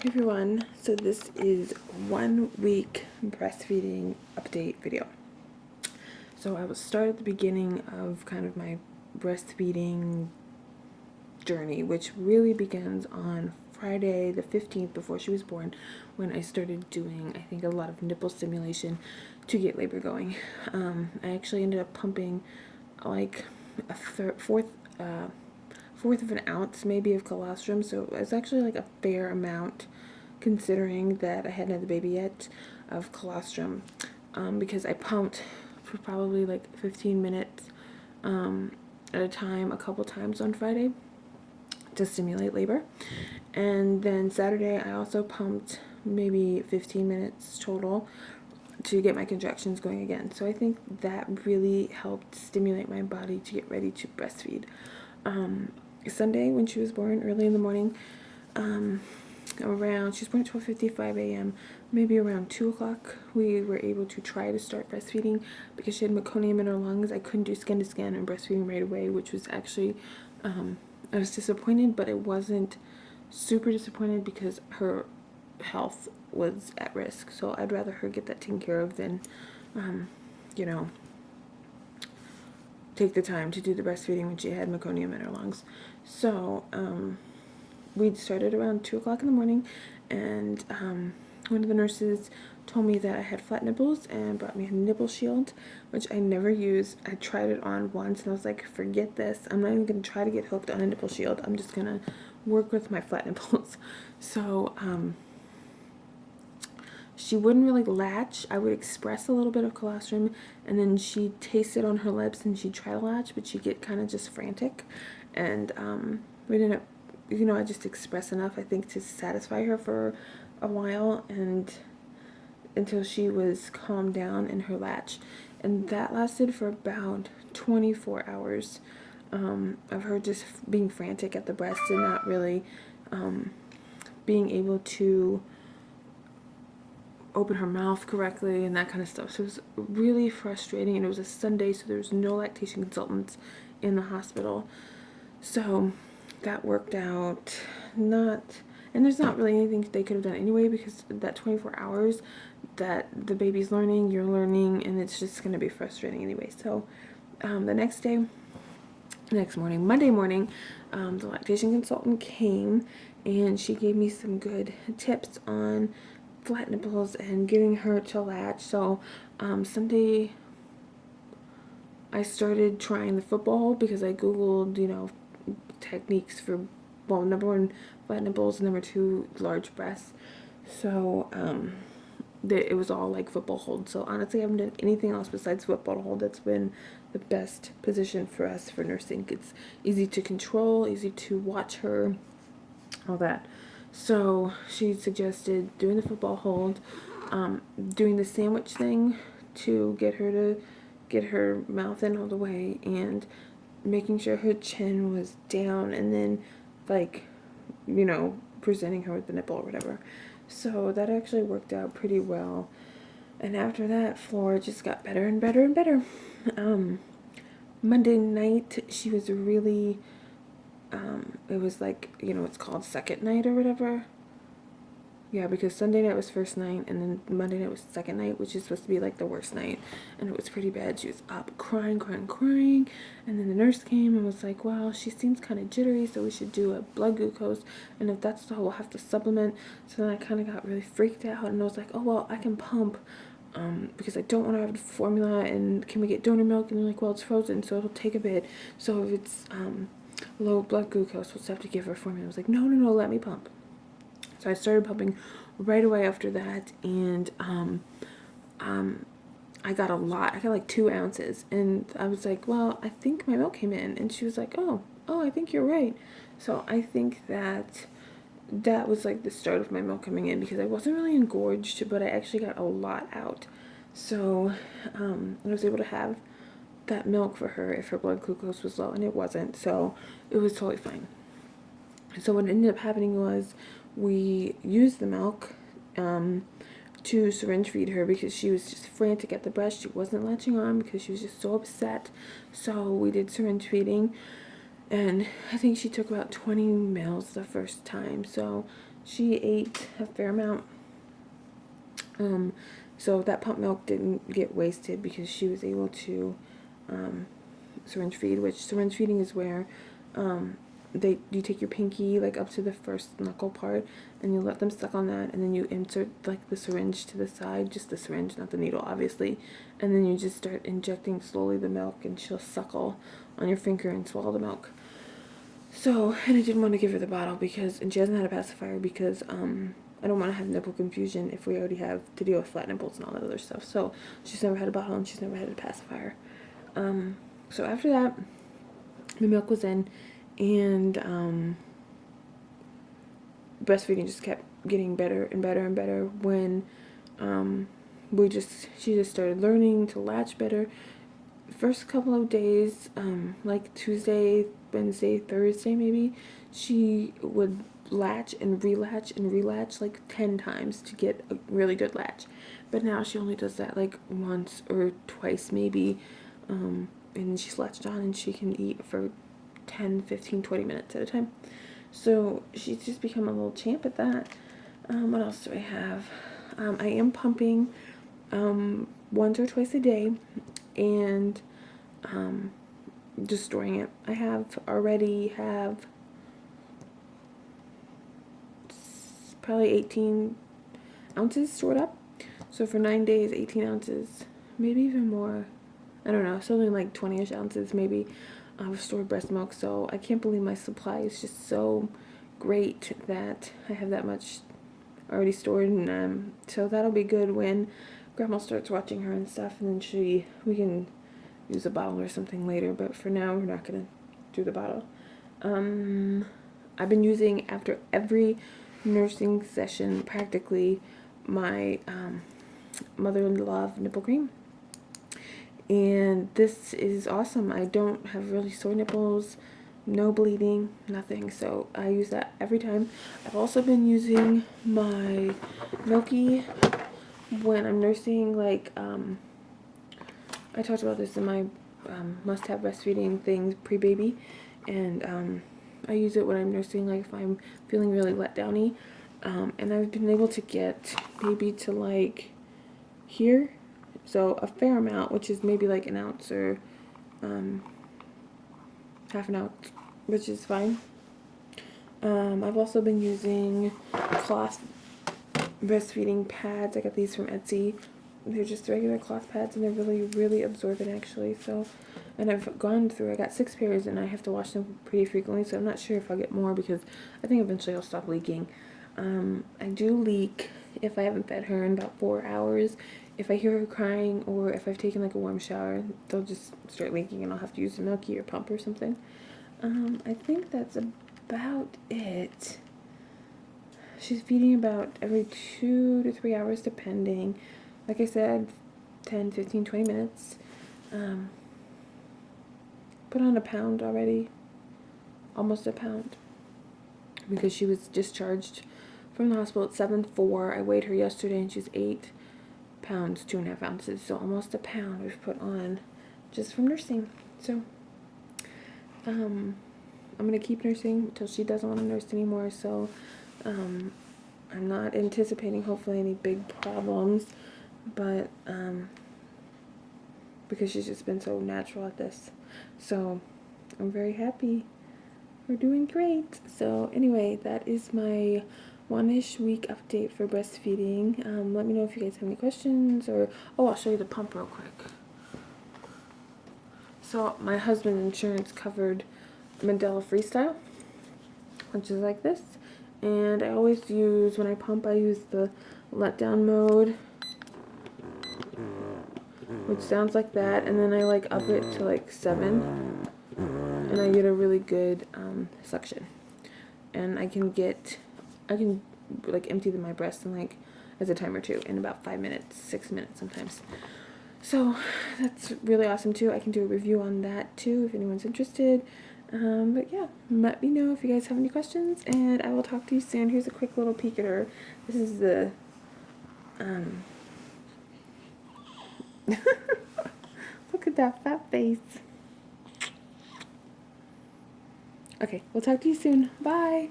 Hey everyone, so this is 1 week breastfeeding update video. So I will start at the beginning of kind of my breastfeeding journey, which really begins on Friday the 15th before she was born, when I started doing, I think, a lot of nipple stimulation to get labor going. I actually ended up pumping like a fourth of an ounce maybe of colostrum, so it's actually like a fair amount considering that I hadn't had the baby yet of colostrum, because I pumped for probably like 15 minutes at a time, a couple times on Friday to stimulate labor. And then Saturday I also pumped maybe 15 minutes total to get my contractions going again. So I think that really helped stimulate my body to get ready to breastfeed. Sunday, when she was born, early in the morning, around, she was born at 12:55 a.m., maybe around 2 o'clock, we were able to try to start breastfeeding because she had meconium in her lungs. I couldn't do skin to skin and breastfeeding right away, which was actually, I was disappointed, but it wasn't super disappointed because her health was at risk. So I'd rather her get that taken care of than, you know, take the time to do the breastfeeding when she had meconium in her lungs. So we started around 2 o'clock in the morning, and one of the nurses told me that I had flat nipples and brought me a nipple shield, which I never use. I tried it on once and I was like, forget this. I'm not even going to try to get hooked on a nipple shield. I'm just going to work with my flat nipples. So she wouldn't really latch. I would express a little bit of colostrum, and then she'd taste it on her lips and she'd try to latch, but she'd get kind of just frantic. And we didn't, I just expressed enough, I think, to satisfy her for a while, and until she was calmed down in her latch. And that lasted for about 24 hours of her just being frantic at the breast and not really being able to open her mouth correctly and that kind of stuff. So it was really frustrating, and it was a Sunday, so there was no lactation consultants in the hospital. So that worked out not, and there's not really anything they could have done anyway, because that 24 hours that the baby's learning, you're learning, and it's just going to be frustrating anyway. So the next morning, Monday morning, the lactation consultant came and she gave me some good tips on flat nipples and getting her to latch. So Sunday I started trying the football hold because I googled, techniques for, well, number one, flat nipples, and number two, large breasts. So it was all like football hold. So honestly, I haven't done anything else besides football hold. That's been the best position for us for nursing. It's easy to control, easy to watch her, all that. So she suggested doing the football hold, doing the sandwich thing to get her mouth in all the way, and making sure her chin was down, and then presenting her with the nipple or whatever. So that actually worked out pretty well. And after that, Flora just got better and better and better. Monday night, she was really, it was like, it's called second night or whatever. Yeah, because Sunday night was first night, and then Monday night was second night, which is supposed to be like the worst night. And it was pretty bad. She was up crying. And then the nurse came and was like, well, she seems kind of jittery, so we should do a blood glucose. And if that's all, we'll have to supplement. So then I kind of got really freaked out, and I was like, oh, well, I can pump because I don't want to have the formula, and can we get donor milk? And they're like, well, it's frozen, so it'll take a bit. So if it's low blood glucose, we'll just have to give her formula. I was like, no, let me pump. So I started pumping right away after that, and I got a lot. I got like 2 ounces, and I was like, well, I think my milk came in. And she was like, oh, I think you're right. So I think that was like the start of my milk coming in, because I wasn't really engorged, but I actually got a lot out. So I was able to have that milk for her if her blood glucose was low, and it wasn't, so it was totally fine. So what ended up happening was we used the milk to syringe feed her because she was just frantic at the breast. She wasn't latching on because she was just so upset. So we did syringe feeding, and I think she took about 20 mils the first time. So she ate a fair amount. So that pump milk didn't get wasted because she was able to syringe feed, which syringe feeding is where you take your pinky like up to the first knuckle part and you let them suck on that, and then you insert like the syringe to the side, just the syringe, not the needle obviously, and then you just start injecting slowly the milk and she'll suckle on your finger and swallow the milk. So, and I didn't want to give her the bottle because, and she hasn't had a pacifier because I don't want to have nipple confusion if we already have to deal with flat nipples and all that other stuff. So she's never had a bottle and she's never had a pacifier. So after that, the milk was in, and breastfeeding just kept getting better and better and better when she just started learning to latch better. First couple of days, like Tuesday, Wednesday, Thursday maybe, she would latch and relatch like 10 times to get a really good latch. But now she only does that like once or twice maybe, and she's latched on and she can eat for 10, 15, 20 minutes at a time. So she's just become a little champ at that. What else do I have? I am pumping once or twice a day, and just storing it. I already have probably 18 ounces stored up. So for 9 days, 18 ounces, maybe even more. I don't know, something like 20-ish ounces maybe of stored breast milk. So I can't believe my supply is just so great that I have that much already stored, and so that'll be good when Grandma starts watching her and stuff, and then we can use a bottle or something later. But for now, we're not gonna do the bottle. I've been using, after every nursing session practically, my mother-in-law nipple cream, and this is awesome. I don't have really sore nipples, no bleeding, nothing, so I use that every time. I've also been using my Milky when I'm nursing, like I talked about this in my must-have breastfeeding things pre-baby, and I use it when I'm nursing, like if I'm feeling really let downy, and I've been able to get maybe to like here, so a fair amount, which is maybe like an ounce or half an ounce, which is fine. I've also been using cloth breastfeeding pads. I got these from Etsy. They're just regular cloth pads, and they're really, really absorbent actually. So, and I got 6 pairs, and I have to wash them pretty frequently, so I'm not sure if I'll get more because I think eventually I'll stop leaking. I do leak if I haven't fed her in about 4 hours. If I hear her crying or if I've taken like a warm shower, they'll just start leaking and I'll have to use a Milky or pump or something. I think that's about it. She's feeding about every 2 to 3 hours depending. Like I said, 10, 15, 20 minutes. Put on a pound already. Almost a pound. Because she was discharged from the hospital at 7'4". I weighed her yesterday and she's 8 pounds, 2.5 ounces. So almost a pound we've put on just from nursing. So, I'm going to keep nursing until she doesn't want to nurse anymore. So, I'm not anticipating hopefully any big problems, but because she's just been so natural at this. So I'm very happy. We're doing great. So anyway, that is my 1-ish week update for breastfeeding. Let me know if you guys have any questions, or I'll show you the pump real quick. So my husband's insurance covered Mandela Freestyle, which is like this. And I always use, when I pump, I use the letdown mode, which sounds like that, and then I like up it to like 7, and I get a really good suction. And I can like empty my breast in like, as a time or two, in about 5 minutes, 6 minutes sometimes. So that's really awesome too. I can do a review on that too if anyone's interested. But yeah, let me know if you guys have any questions, and I will talk to you soon. Here's a quick little peek at her. This is the, look at that fat face. Okay, we'll talk to you soon. Bye.